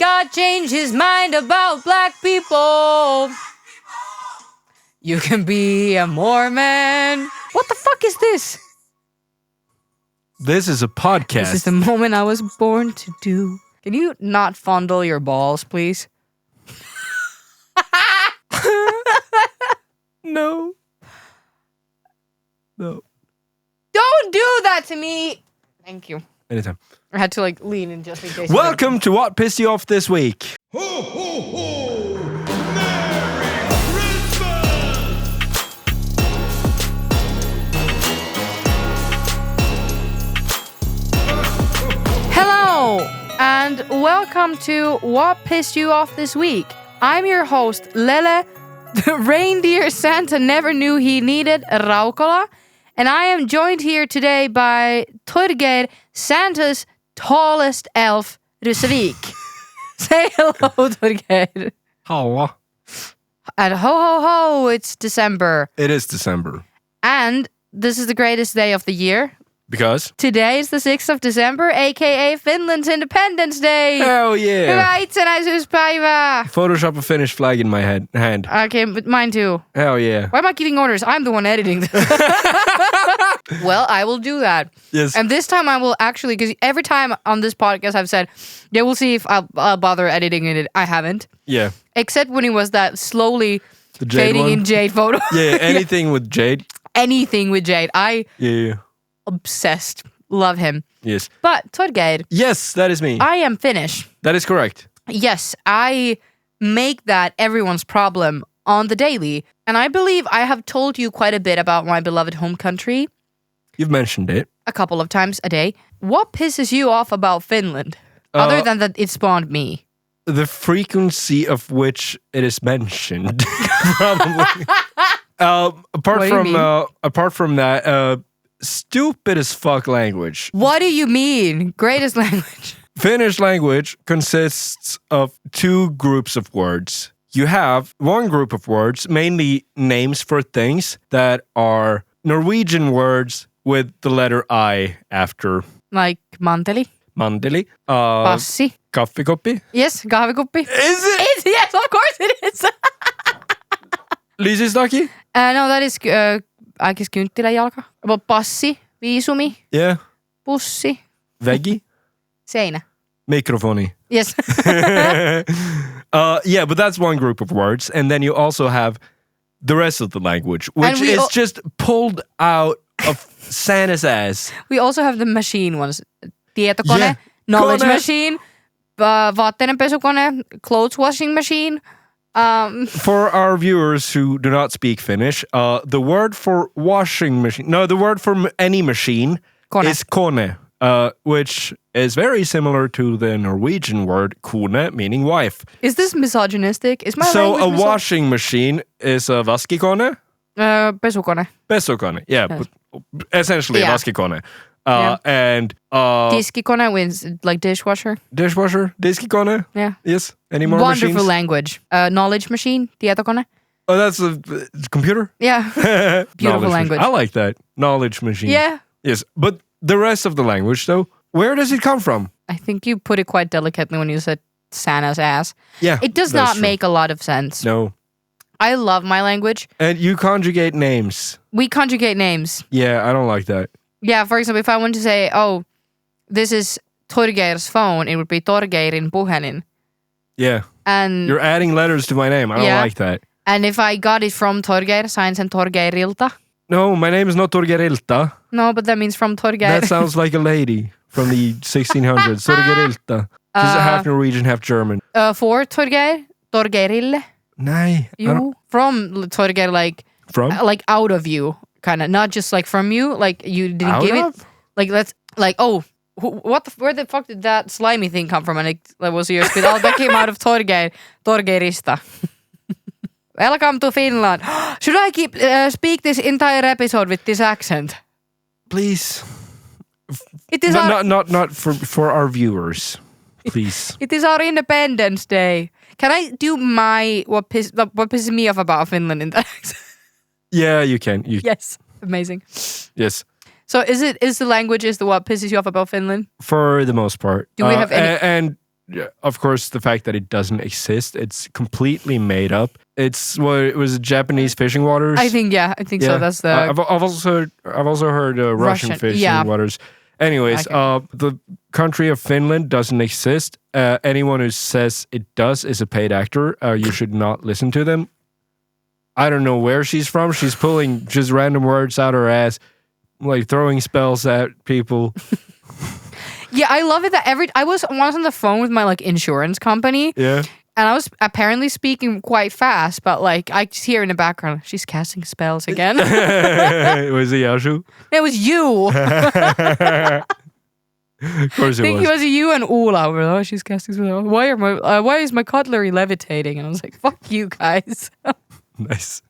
God changed his mind about black people. You can be a Mormon. What the fuck is this? This is a podcast. This is the moment I was born to do. Can you not fondle your balls, please? No. Don't do that to me. Thank you. Anytime. I had to lean in just in case. Welcome to What Pissed You Off This Week. Ho, ho, ho! Merry Christmas! Hello, and welcome to What Pissed You Off This Week. I'm your host, Lele, the reindeer Santa never knew he needed, Raukola, and I am joined here today by Torgeir, Santa's tallest elf, Ryssevik. Say hello, Torgeir. Hello. And ho ho ho, it's December. It is December. And this is the greatest day of the year. Because? Today is the 6th of December, aka Finland's Independence Day. Hell yeah. Hyvää Itsenäisyyspäivää. Photoshop a Finnish flag in my hand. Okay, but mine too. Hell yeah. Why am I giving orders? I'm the one editing this. Well, I will do that. Yes. And this time I will actually, because every time on this podcast I've said, yeah, we'll see if I'll bother editing it. I haven't. Yeah. Except when it was that slowly The Jade fading one? in Jade photo. Yeah, anything with Jade. Anything with Jade. Yeah. Obsessed. Love him. Yes. But Torgeir, Yes, that is me. I am Finnish. That is correct. Yes, I make that everyone's problem on the daily. And I believe I have told you quite a bit about my beloved home country You've mentioned it. a couple of times a day. What pisses you off about Finland? Other than that it spawned me. The frequency of which it is mentioned. Probably. Apart from that, stupid as fuck language. What do you mean? Greatest language. Finnish language consists of two groups of words. You have one group of words, mainly names for things that are Norwegian words with the letter I after. Like manteli, Mandeli. passi. Kaffekoppi. Yes, kahvikuppi. Is it? It's, yes, of course it is. Liisistaki? No, that is I guess kynttiläjalka. But passi, viisumi, Yeah. pussi, Veggie? seinä. Mikrofoni. Yes. Yeah, but that's one group of words. And then you also have the rest of the language, which is just pulled out of Santa's ass. We also have the machine ones. Tietokone, Yeah. knowledge Kone. machine, vaatteiden pesukone, clothes washing machine. For our viewers who do not speak Finnish, the word for washing machine, the word for any machine Kone. is kone, which is very similar to the Norwegian word kone, meaning wife. Is this misogynistic? Is my So a language washing machine is a vaskikone, pesukone. pesukone, yeah, Yes. but essentially Yeah. a vaskikone. Yeah. And Tiskikone wins like dishwasher. dishwasher, diskikone, Yeah. yes. Any more Wonderful machines? language. Knowledge machine, tietokone. Oh, that's a computer? Yeah. Beautiful Knowledge language. machine. I like that. Knowledge machine. Yeah. Yes, but the rest of the language, though, where does it come from? I think you put it quite delicately when you said Santa's ass. Yeah, It does that's not true. make a lot of sense. No. I love my language. And you conjugate names. We conjugate names. Yeah, I don't like that. Yeah, for example, if I want to say, oh, this is Torgeir's phone, it would be Torgeirin puhelin. Yeah, And you're adding letters to my name. I don't Yeah. like that. and if I got it from Torgeir, sain sen Torgeirilta. No, my name is not Torgerilta. No, but that means from Torgeir. That sounds like a lady from the 1600s. Torgerilta. She's half Norwegian, half German. For Torgeir, Torgeirille. Nej. I don't- You from Torgeir, From? like out of you, kind of, not just like from you, like you didn't Out give of? it. Like let's like where the fuck did that slimy thing come from? And it was yours. That came out of Torgeirista. Welcome to Finland. Should I keep speak this entire episode with this accent? Please. It is Not for our viewers. Please. It is our Independence Day. Can I do what pisses me off about Finland in that accent? Yeah, you can. Yes, amazing. Yes. So is the language the what pisses you off about Finland? For the most part. Do we have any- And of course, the fact that it doesn't exist, it's completely made up. It was Japanese fishing waters. I think so. That's the I've also heard Russian fishing waters. Anyways, the country of Finland doesn't exist. Anyone who says it does is a paid actor. You should not listen to them. I don't know where she's from. She's pulling just random words out her ass, like throwing spells at people. Yeah, I love it that I was once on the phone with my like insurance company. Yeah. And I was apparently speaking quite fast, but like I just hear in the background, she's casting spells again. Was it Yashu? It was you. Of course it was. I think it was you and Ola. Oh, she's casting spells. Why is my cutlery levitating? And I was like, fuck you guys. Nice.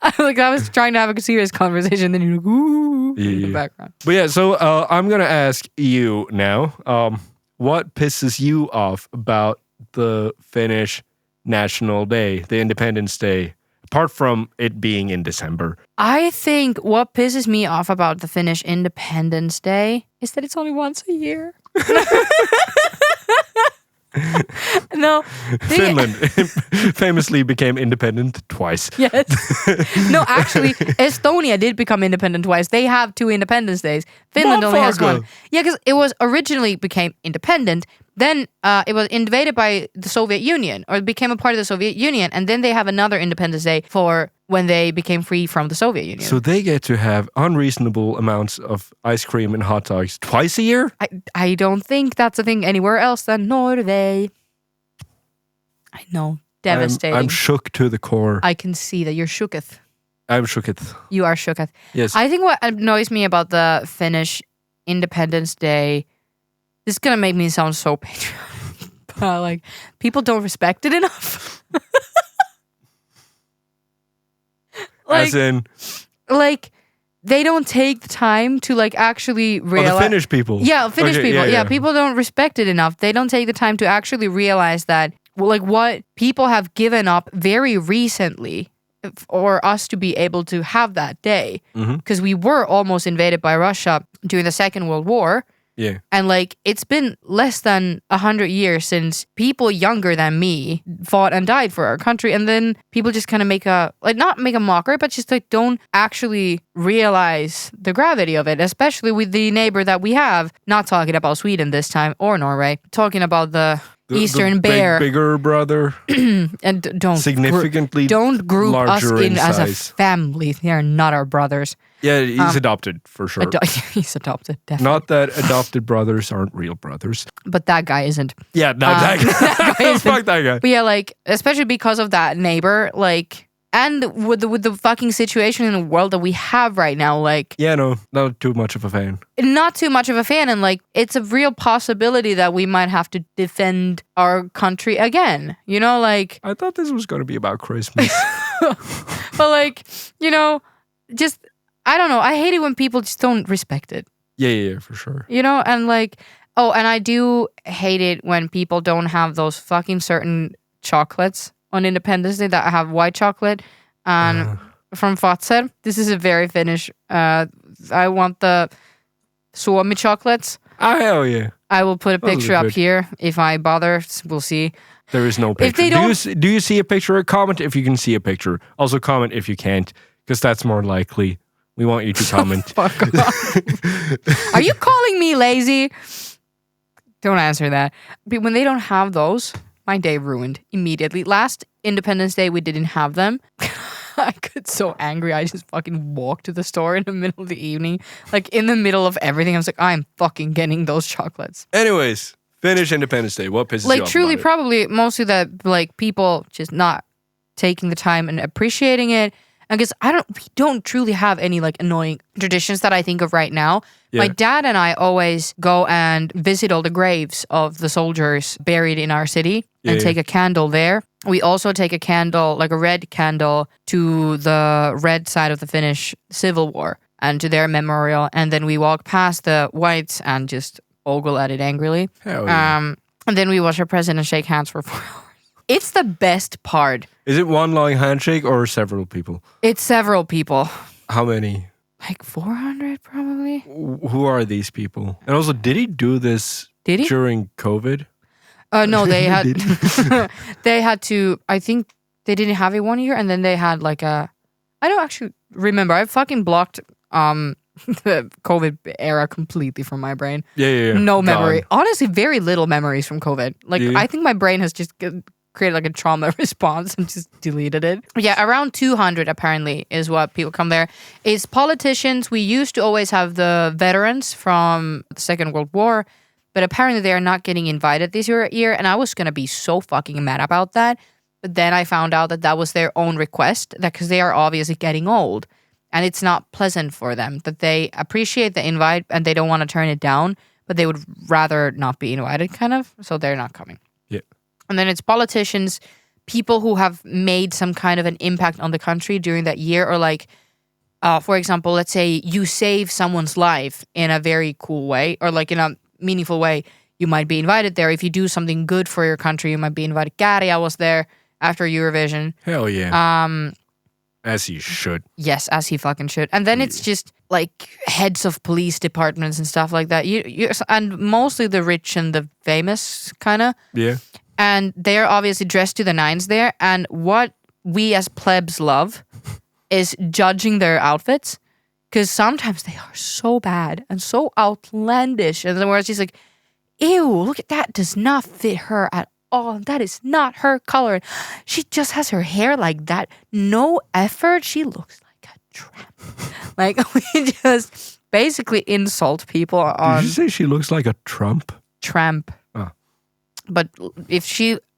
I was trying to have a serious conversation, then you're like, ooh, in the background. But yeah, so I'm going to ask you now, what pisses you off about the Finnish National Day, the Independence Day, apart from it being in December? I think what pisses me off about the Finnish Independence Day is that it's only once a year. No, Finland famously became independent twice. Yes. No, actually, Estonia did become independent twice. They have 2 Independence Days. Finland only has 1. Yeah, because it was originally became independent. Then it was invaded by the Soviet Union, or it became a part of the Soviet Union, and then they have another Independence Day for when they became free from the Soviet Union. So they get to have unreasonable amounts of ice cream and hot dogs twice a year? I don't think that's a thing anywhere else than Norway. I know. Devastating. I'm shook to the core. I can see that you're shooketh. I'm shooketh. You are shooketh. Yes. I think what annoys me about the Finnish Independence Day, this is going to make me sound so patriotic, but like, people don't respect it enough. As in? Like, they don't take the time to like actually realize. The Finnish people. Yeah, Finnish Okay, people. yeah. People don't respect it enough. They don't take the time to actually realize that, like, what people have given up very recently for us to be able to have that day. Because we were almost invaded by Russia during the Second World War. Yeah. And like, it's been less than 100 years since people younger than me fought and died for our country. And then people just kind of not make a mockery, but just like don't actually realize the gravity of it, especially with the neighbor that we have. Not talking about Sweden this time or Norway, talking about the Eastern Bear. Bigger brother. And don't significantly don't group us larger in as a size. family. They are not our brothers. Yeah, he's adopted for sure. He's adopted, definitely. Not that adopted brothers aren't real brothers. But that guy isn't. Yeah, that guy. Fuck that guy. But yeah, like, especially because of that neighbor, like, and with the fucking situation in the world that we have right now, like... Yeah, no, not too much of a fan. Not too much of a fan, and like, it's a real possibility that we might have to defend our country again. You know, like... I thought this was going to be about Christmas. But like, you know, just... I don't know. I hate it when people just don't respect it. Yeah, for sure. You know, and like, oh, and I do hate it when people don't have those fucking certain chocolates on Independence Day that have white chocolate and from Fazer. This is a very Finnish. I want the Suomi chocolates. Oh, hell yeah. I will put a picture up here if I bother. We'll see. There is no picture. If they do you see a picture? Comment if you can see a picture. Also comment if you can't, because that's more likely. We want you to comment. Fuck off. Are you calling me lazy? Don't answer that. But when they don't have those, my day ruined immediately. Last Independence Day, we didn't have them. I got so angry. I just fucking walked to the store in the middle of the evening. Like, in the middle of everything, I was like, I'm fucking getting those chocolates. Anyways, Finnish Independence Day. What pisses you off? Like, truly, about it? probably mostly that, like, people just not taking the time and appreciating it. I guess we don't truly have any like annoying traditions that I think of right now. Yeah. My dad and I always go and visit all the graves of the soldiers buried in our city and take a candle there. We also take a candle, like a red candle, to the red side of the Finnish Civil War and to their memorial. And then we walk past the whites and just ogle at it angrily. Hell yeah. And then we watch our president shake hands for 4 hours. It's the best part. Is it one long handshake or several people? It's several people. How many? Like 400 probably. Who are these people? And also, did he do this during COVID? No, they had they had to. I think they didn't have it 1 year, and then they had like a. I don't actually remember. I fucking blocked the COVID era completely from my brain. Yeah. No memory. Gone. Honestly, very little memories from COVID. Like Yeah. I think my brain has just created like a trauma response and just deleted it. Yeah, around 200 apparently is what people come there. It's politicians. We used to always have the veterans from the Second World War, but apparently they are not getting invited this year. And I was gonna be so fucking mad about that. But then I found out that that was their own request, that because they are obviously getting old. And it's not pleasant for them, that they appreciate the invite and they don't want to turn it down, but they would rather not be invited, kind of. So they're not coming. Yeah. And then it's politicians, people who have made some kind of an impact on the country during that year. Or like, for example, let's say you save someone's life in a very cool way or like in a meaningful way. You might be invited there. If you do something good for your country, you might be invited. Gary, I was there after Eurovision. Hell yeah. As he should. Yes, as he fucking should. And then it's just like heads of police departments and stuff like that. You and mostly the rich and the famous kind of. Yeah. And they're obviously dressed to the nines there. And what we as plebs love is judging their outfits, because sometimes they are so bad and so outlandish. And then where it's just like, ew, look at that, does not fit her at all. That is not her color. She just has her hair like that. No effort. She looks like a tramp. Like, we just basically insult people on Did you say she looks like a Trump? tramp. Oh. But if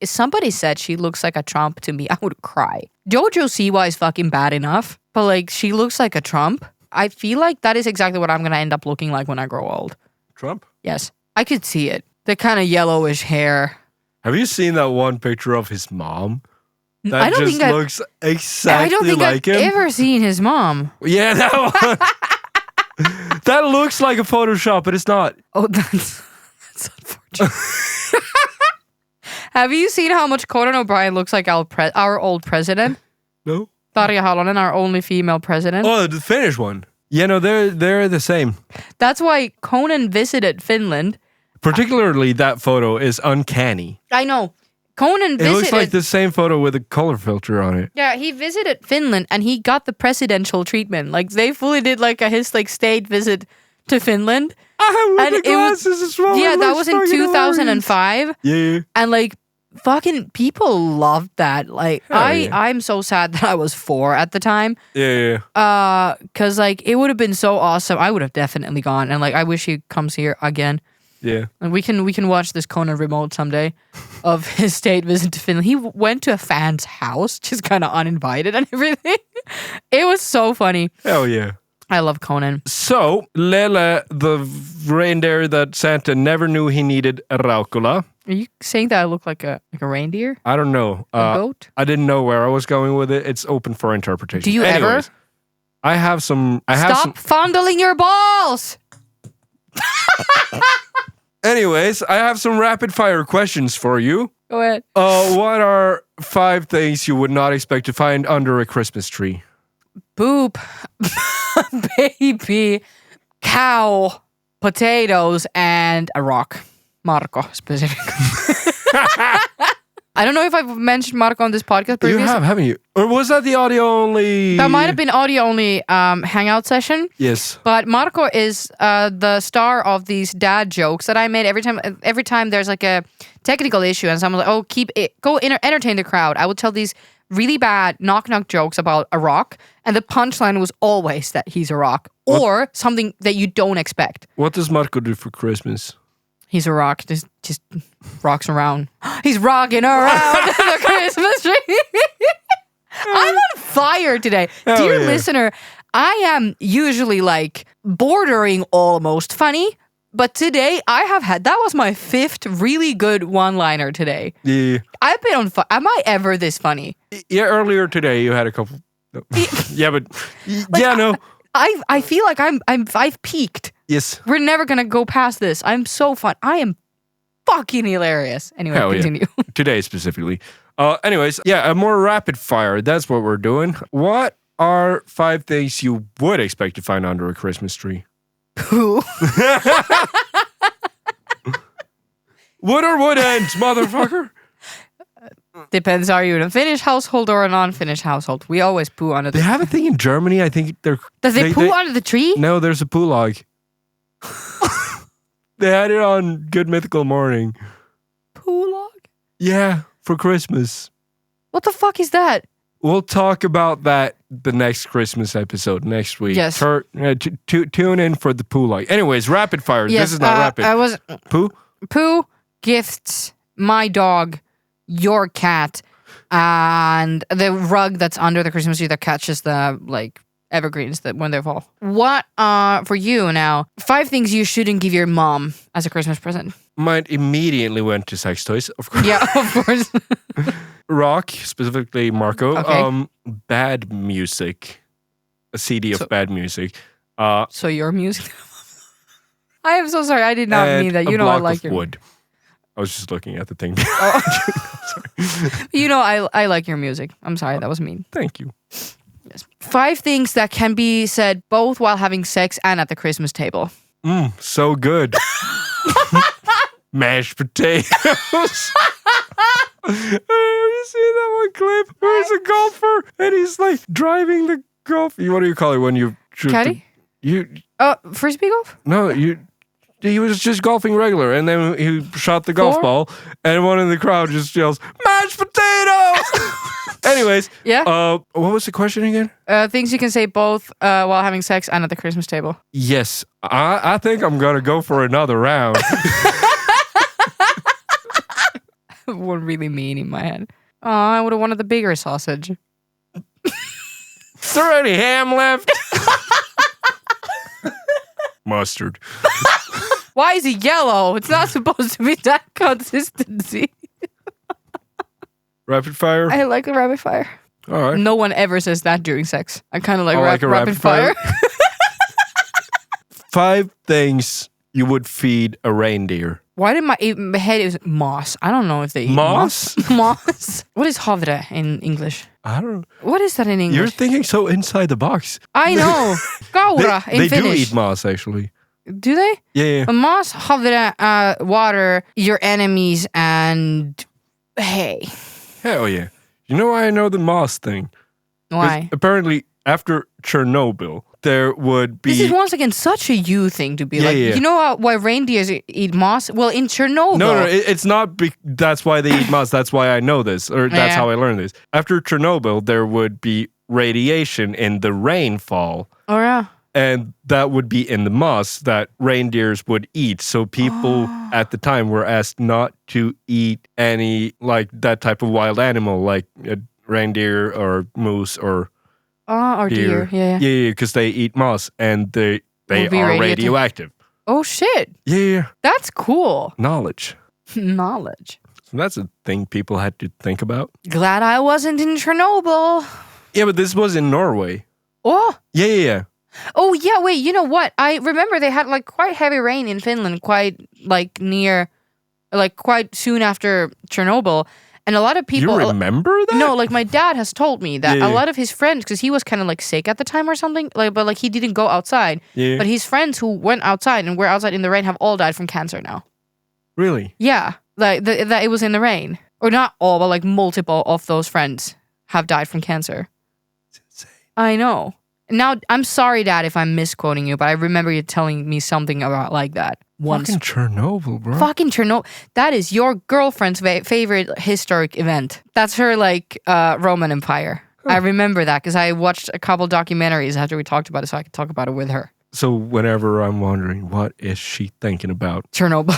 somebody said she looks like a Trump to me, I would cry. Jojo Siwa is fucking bad enough, but like she looks like a Trump. I feel like that is exactly what I'm gonna end up looking like when I grow old. Trump? Yes, I could see it. The kind of yellowish hair. Have you seen that one picture of his mom? That I don't just think I've- looks exactly I don't think like I've him. ever seen his mom. Yeah, that one. That looks like a Photoshop, but it's not. Oh, that's unfortunate. Have you seen how much Conan O'Brien looks like our old president? No? Tarja Halonen, our only female president. Oh, the Finnish one. Yeah, no, they're the same. That's why Conan visited Finland. Particularly that photo is uncanny. I know. Conan It visited. looks like the same photo with a color filter on it. Yeah, he visited Finland and he got the presidential treatment. Like they fully did like his state visit to Finland. With And the it was- glasses as well. Yeah, It that looks was in fucking 2005. hilarious. And like fucking people loved that. Like Hell yeah. I'm so sad that I was 4 at the time. Yeah. Cause like it would have been so awesome. I would have definitely gone. And like I wish he comes here again. Yeah. And we can watch this Conan remote someday of his state visit to Finland. He went to a fan's house, just kind of uninvited and everything. It was so funny. Hell yeah. I love Conan. So, Lele, the reindeer that Santa never knew he needed, Raukola. Are you saying that I look like a reindeer? I don't know. A goat? I didn't know where I was going with it. It's open for interpretation. Do you ever? Anyways, I have some. Stop fondling your balls! Anyways, I have some rapid fire questions for you. Go ahead. What are 5 things you would not expect to find under a Christmas tree? Boop. Baby. Cow. Potatoes. And a rock. Marco, specifically. I don't know if I've mentioned Marco on this podcast previously. You have, haven't you? Or was that the audio only? That might have been audio only hangout session. Yes. But Marco is the star of these dad jokes that I made every time there's like a technical issue and someone's like, oh, entertain the crowd. I would tell these really bad knock jokes about a rock, and the punchline was always that he's a rock or something that you don't expect. What does Marco do for Christmas? He's a rock, just rocks around. He's rocking around the Christmas tree. I'm on fire today. Hell Dear yeah. listener, I am usually like bordering almost funny, but today that was my 5th really good one-liner today. Yeah. I've been on am I ever this funny? Yeah, earlier today you had a couple. No. Yeah, but yeah, no. I feel like I've peaked. Yes. We're never gonna go past this. I'm so fun. I am fucking hilarious. Anyway, Hell yeah. continue. Today specifically. Anyways, yeah, a more rapid fire. That's what we're doing. What are 5 things you would expect to find under a Christmas tree? Poo. Wood or wood ends, motherfucker. Depends, are you in a Finnish household or a non-Finnish household? We always poo under the They have a thing in Germany. I think they're. Does they poo under the tree? No, there's a poo log. They had it on Good Mythical Morning. Poo log? Yeah, for Christmas. What the fuck is that? We'll talk about that the next Christmas episode next week. Yes. Tune in for the poo log. Anyways, rapid fire. Yes, This is not rapid. I was Poo? poo, gifts, my dog, your cat, and the rug that's under the Christmas tree that catches the evergreens that when they fall. What for you now? 5 things you shouldn't give your mom as a Christmas present. Mine immediately went to sex toys, of course. Yeah, of course. Rock, specifically Marco. Okay. Bad music. A CD of bad music. So your music. I am so sorry. I did not mean that. You know I like your wood. I was just looking at the thing. You know I like your music. I'm sorry, that was mean. Thank you. Yes. 5 things that can be said both while having sex and at the Christmas table. So good. Mashed potatoes. Have you seen that one clip? There's a golfer and he's like driving the golf. What do you call it when you shoot? Caddy? Frisbee golf? No, he was just golfing regular, and then he shot the golf ball, and one in the crowd just yells, "Mashed potatoes!" Anyways, yeah. What was the question again? Things you can say both while having sex and at the Christmas table. Yes, I think I'm gonna go for another round. One really mean in my head. Oh, I would have wanted the bigger sausage. Is there any ham left? Mustard. Why is it yellow? It's not supposed to be that consistency. Rapid fire? I like a rapid fire. All right. No one ever says that during sex. I kind of like, like a rapid fire. 5 things you would feed a reindeer. Why did my head is moss? I don't know if they eat Moss? Moss. What is havre in English? I don't know. What is that in English? You're thinking so inside the box. I know. Kaura in they Finnish. do eat moss, actually. Do they? Yeah. A moss, havre, water, your enemies, and hay. Hell yeah. You know why I know the moss thing? 'Cause Why? apparently, after Chernobyl, there would be... This is once again such a you thing to be like, yeah. you know why reindeers eat moss? Well, in Chernobyl. No, it's not. That's why they eat moss. That's why I know this, or that's how I learned this. After Chernobyl, there would be radiation in the rainfall. Oh, yeah. And that would be in the moss that reindeers would eat. So people at the time were asked not to eat any like that type of wild animal, like a reindeer or moose or deer. Yeah. Yeah, because they eat moss and they are radioactive. Oh shit. Yeah. That's cool. Knowledge. So that's a thing people had to think about. Glad I wasn't in Chernobyl. Yeah, but this was in Norway. Oh. Yeah. Oh yeah, wait, you know what? I remember they had like quite heavy rain in Finland quite soon after Chernobyl. And a lot of people... You remember that? No, like my dad has told me that a lot of his friends, because he was kind of like sick at the time or something, but he didn't go outside. Yeah. But his friends who went outside and were outside in the rain have all died from cancer now. Really? Yeah, like that it was in the rain. Or not all, but like multiple of those friends have died from cancer. It's insane. I know. Now, I'm sorry, Dad, if I'm misquoting you, but I remember you telling me something about like that once. Fucking Chernobyl, bro. Fucking Chernobyl. That is your girlfriend's favorite historic event. That's her, Roman Empire. Huh. I remember that because I watched a couple documentaries after we talked about it so I could talk about it with her. So whenever I'm wondering, what is she thinking about? Chernobyl.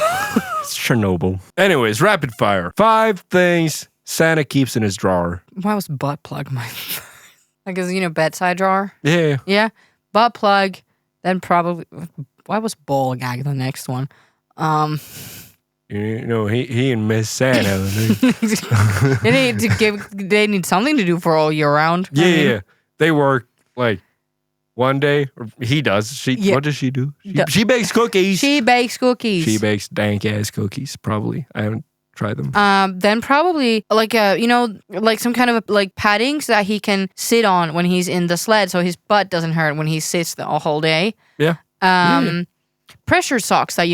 It's Chernobyl. Anyways, rapid fire. 5 things Santa keeps in his drawer. Why was butt plug my... Like, bedside drawer? Yeah. Yeah. Butt plug. Then probably... Why was ball gag the next one? He and Miss Santa. They need something to do for all year round. Yeah. They work, one day. Or he does. What does she do? She bakes cookies. She bakes cookies. She bakes dank-ass cookies, probably. I haven't tried them. Then probably some kind of padding so that he can sit on when he's in the sled, so his butt doesn't hurt when he sits the whole day. Yeah. Pressure socks that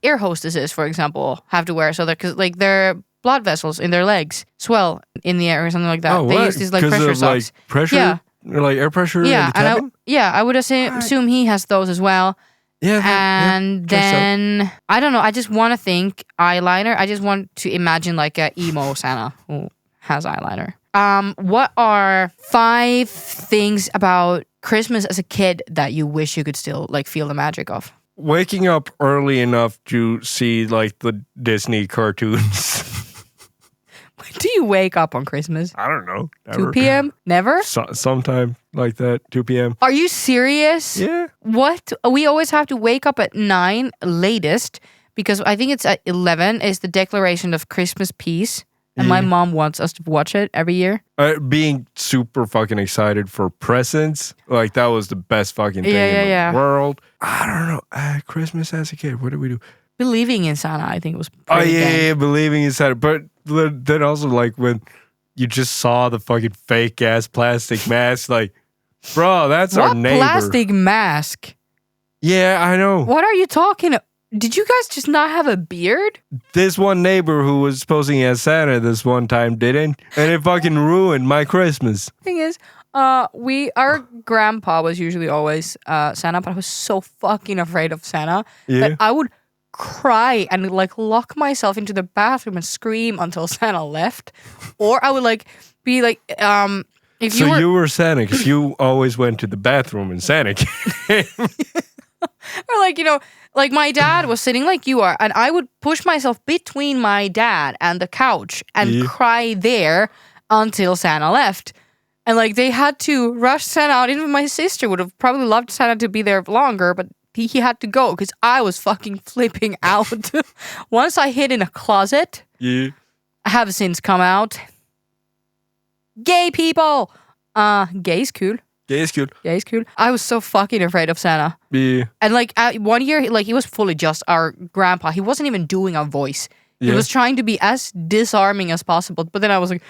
air hostesses, for example, have to wear so that because like their blood vessels in their legs swell in the air or something like that. Oh, They what? use these like 'Cause pressure of, socks. like pressure, Yeah. like air pressure Yeah, in the and cabin. I would assume he has those as well. Yeah, And guess so. then I don't know. I just want to think eyeliner. I just want to imagine like a emo Santa who has eyeliner. What are 5 things about Christmas as a kid that you wish you could still like feel the magic of? Waking up early enough to see like the Disney cartoons. When do you wake up on Christmas? I don't know. 2 p.m. Never. Sometime like that, 2 p.m. Are you serious? Yeah. What? We always have to wake up at 9 latest because I think it's at 11 is the Declaration of Christmas Peace. And my mom wants us to watch it every year. Being super fucking excited for presents, like that was the best fucking thing in the world. I don't know. Christmas as a kid, what did we do? Believing in Santa, I think was Oh pretty yeah, dang. believing inside it. But then also like when you just saw the fucking fake ass plastic mask, like, bro, that's our What neighbor. plastic mask? Yeah, I know. What are you talking about? Did you guys just not have a beard? This one neighbor who was posing as Santa this one time didn't, and it fucking ruined my Christmas. Thing is, our grandpa was usually always Santa, but I was so fucking afraid of Santa that I would cry and like lock myself into the bathroom and scream until Santa left, or I would like be like, if So you were, Santa because you always went to the bathroom and Santa came. or like like my dad was sitting like you are, and I would push myself between my dad and the couch and cry there until Santa left. And like they had to rush Santa out. Even my sister would have probably loved Santa to be there longer, but he had to go because I was fucking flipping out. Once I hid in a closet, Yeah. I have since come out. Gay people! Gay is cool. Yeah, it's good. Gay is cool. I was so fucking afraid of Santa. Yeah. And like 1 year, like he was fully just our grandpa. He wasn't even doing a voice. He Yeah. was trying to be as disarming as possible. But then I was like,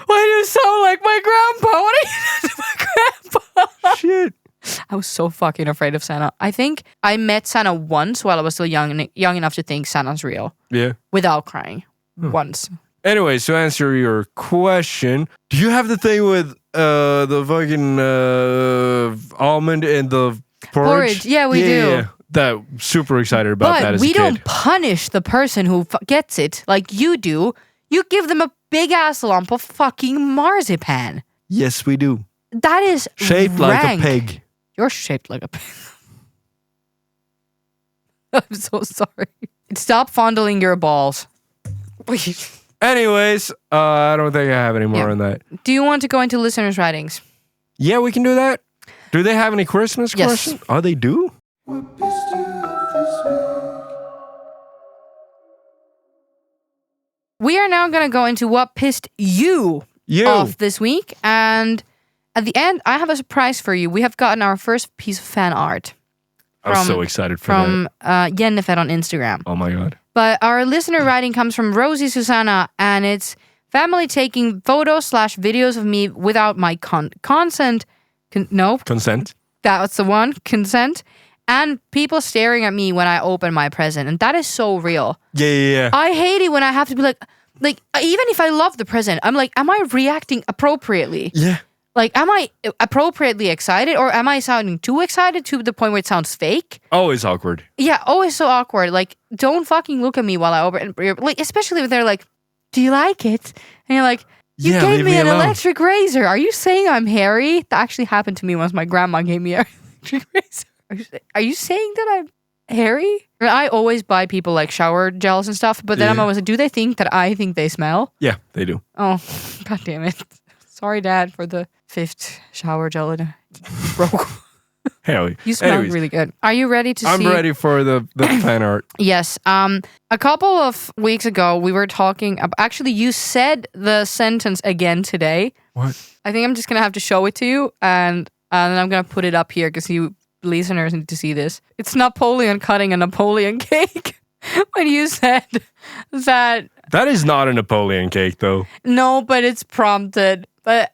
why do you sound like my grandpa? What are you doing to my grandpa? Shit. I was so fucking afraid of Santa. I think I met Santa once while I was still young enough to think Santa's real. Yeah. Without crying. Once. Anyways, to answer your question, do you have the thing with the fucking almond and the porridge? Yeah, we do. Yeah. That super excited about that But as we a kid. don't punish the person who gets it like you do. You give them a big ass lump of fucking marzipan. Yes, we do. That is Shaped rank. like a pig. You're shaped like a pig. I'm so sorry. Stop fondling your balls. Please. Anyways, I don't think I have any more on that. Do you want to go into listeners' writings? Yeah, we can do that. Do they have any Christmas Yes. questions? Oh, they do? We are now going to go into what pissed you off this week. And at the end, I have a surprise for you. We have gotten our first piece of fan art. I'm so excited for from Jennifer on Instagram. Oh my god. But our listener writing comes from Rosie Susanna, and it's family taking photos/videos of me without my consent. No, Consent? that's the one. Consent. And people staring at me when I open my present. And that is so real. Yeah. I hate it when I have to be like, even if I love the present, I'm like, am I reacting appropriately? Yeah. Like, am I appropriately excited, or am I sounding too excited to the point where it sounds fake? Always awkward. Yeah, always so awkward. Like, don't fucking look at me while I open. Like, especially if they're like, "Do you like it?" And you're like, "You Yeah, gave leave me me an alone." electric razor. Are you saying I'm hairy?" That actually happened to me once. My grandma gave me an electric razor. Are you saying that I'm hairy? I always buy people like shower gels and stuff, but then I'm always like, do they think that I think they smell? Yeah, they do. Oh, god damn it! Sorry, Dad, for the 5th shower gel and broke. Hell, You smell anyways, really good. Are you ready to see? I'm ready for the fan art. Yes. A couple of weeks ago, we were talking. Actually, you said the sentence again today. What? I think I'm just gonna have to show it to you, and then I'm gonna put it up here because you listeners need to see this. It's Napoleon cutting a Napoleon cake. When you said that. That is not a Napoleon cake, though. No, but it's prompted. But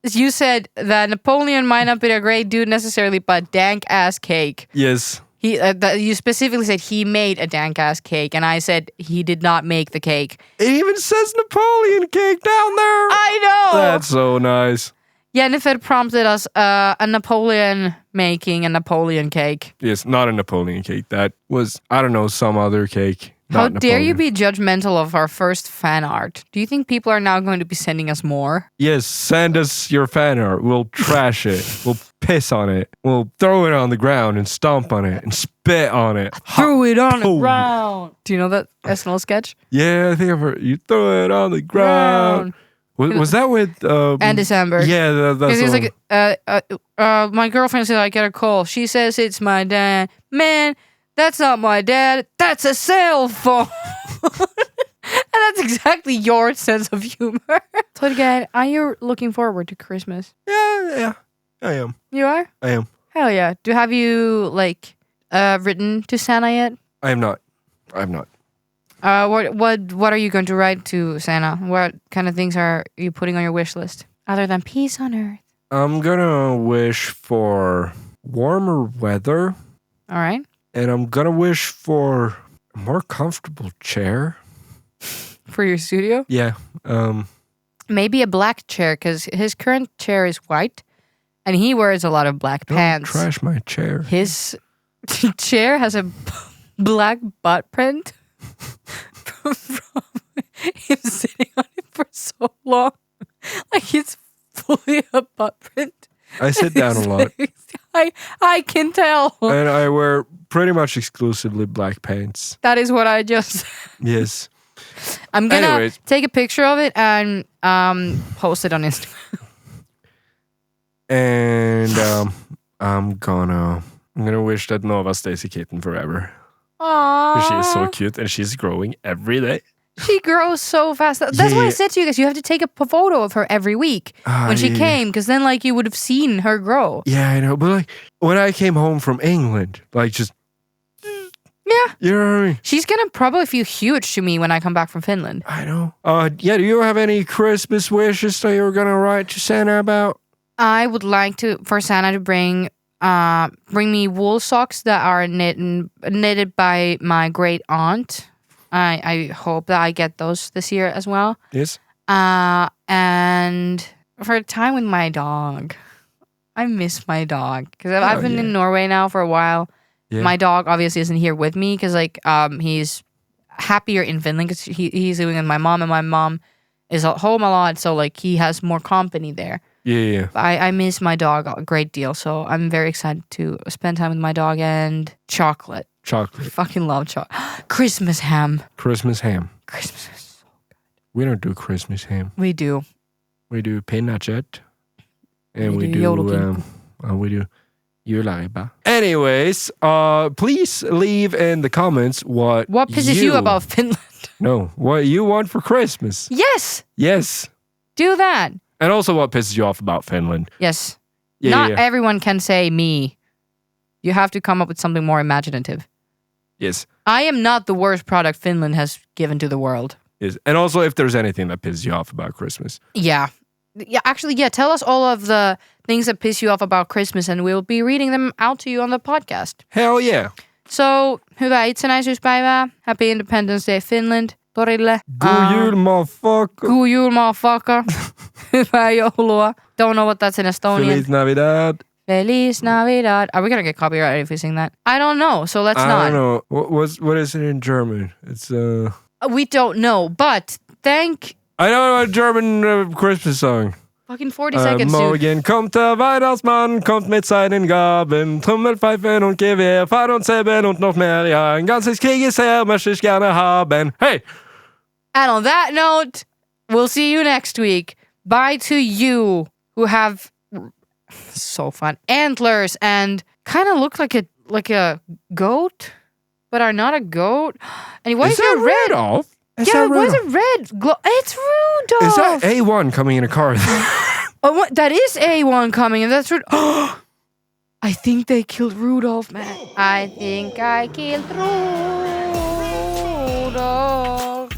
you said that Napoleon might not be a great dude necessarily, but dank ass cake. Yes. You specifically said he made a dank-ass cake, and I said he did not make the cake. It even says Napoleon cake down there. I know! That's so nice. Jennifer prompted us a Napoleon making a Napoleon cake. Yes, not a Napoleon cake. That was, I don't know, some other cake. How Not dare you Napoleon. be judgmental of our first fan art? Do you think people are now going to be sending us more? Yes, send us your fan art. We'll trash it. We'll piss on it. We'll throw it on the ground and stomp on it and spit on it. Threw it on the boom. ground. Do you know that SNL sketch? Yeah, I think I've heard you throw it on the ground. Was that with And December. Yeah, that's Because he's the like, my girlfriend said I get a call. She says it's my dad. Man, that's not my dad. That's a cell phone. And that's exactly your sense of humor. Torgeir, are you looking forward to Christmas? Yeah, I am. You are? I am. Hell yeah. Have you written to Santa yet? I am not. I'm not. What are you going to write to Santa? What kind of things are you putting on your wish list? Other than peace on earth. I'm gonna wish for warmer weather, All right. and I'm gonna wish for a more comfortable chair. For your studio? Yeah. Maybe a black chair, because his current chair is white, and he wears a lot of black Don't pants. trash my chair. His chair has a black butt print from him sitting on it for so long. Like it's fully a butt print. I sit down a lot, I can tell. and I wear pretty much exclusively black pants. That is what I just. Yes. I'm gonna Anyways. take a picture of it and post it on Instagram. And I'm gonna wish that Nova stays a kitten forever. Aww. She is so cute and she's growing every day. She grows so fast. That's why I Yeah. said to you guys, you have to take a photo of her every week when she yeah. came, because then you would have seen her grow. Yeah, I know. But when I came home from England, just Yeah. you know what I mean? She's gonna probably feel huge to me when I come back from Finland. I know. Yeah. Do you have any Christmas wishes that you were gonna write to Santa about? I would like for Santa to bring me wool socks that are knitted by my great aunt. I hope that I get those this year as well. Yes. And for time with my dog. I miss my dog because I've been in Norway now for a while. Yeah. My dog obviously isn't here with me because he's happier in Finland because he's living with my mom, and my mom is at home a lot, so he has more company there. Yeah. I miss my dog a great deal, so I'm very excited to spend time with my dog and chocolate. Chocolate. Fucking love chocolate. Christmas ham. Christmas ham. Christmas is so We don't do Christmas ham. We do. We do pinnachet. And We we do do joulukinkku. jularibba. Anyways, please leave in the comments what pisses you about Finland. No, what you want for Christmas. Yes, Yes. do that. And also what pisses you off about Finland. Yes. Yeah, Not yeah. everyone can say me. You have to come up with something more imaginative. Yes. I am not the worst product Finland has given to the world. Yes. And also if there's anything that pisses you off about Christmas. Yeah. Yeah, actually, tell us all of the things that piss you off about Christmas and we'll be reading them out to you on the podcast. Hell yeah. So, hyvää Itsenäisyyspäivää. Happy Independence Day Finland. Torille. God jul, motherfucker. God jul, motherfucker. Hyvää joulua. Don't know what that's in Estonian. Feliz Navidad. Feliz Navidad. Are we gonna get copyrighted if we sing that? I don't know, so let's I not. don't know. What is it in German? It's We don't know, but I know a German Christmas song. fucking 40 seconds, dude. Morgen kommt der Weihnachtsmann, kommt mit seinen Gaben, Trommelpfeifen und Gewehr, Pfad und Säbel und noch mehr, ja, ein ganzes Kriegesheer möchte ich gerne haben. Hey! And on that note, we'll see you next week. Bye to you who have so fun antlers and kind of look like a goat, but are not a goat. And why is that it red? Rudolph? Is Yeah, that why is Rudolph? it red? It's Rudolph. Is that A1 coming in a car? Oh, that is A1 coming, and that's Rudolph. I think they killed Rudolph, man. I think I killed Rudolph.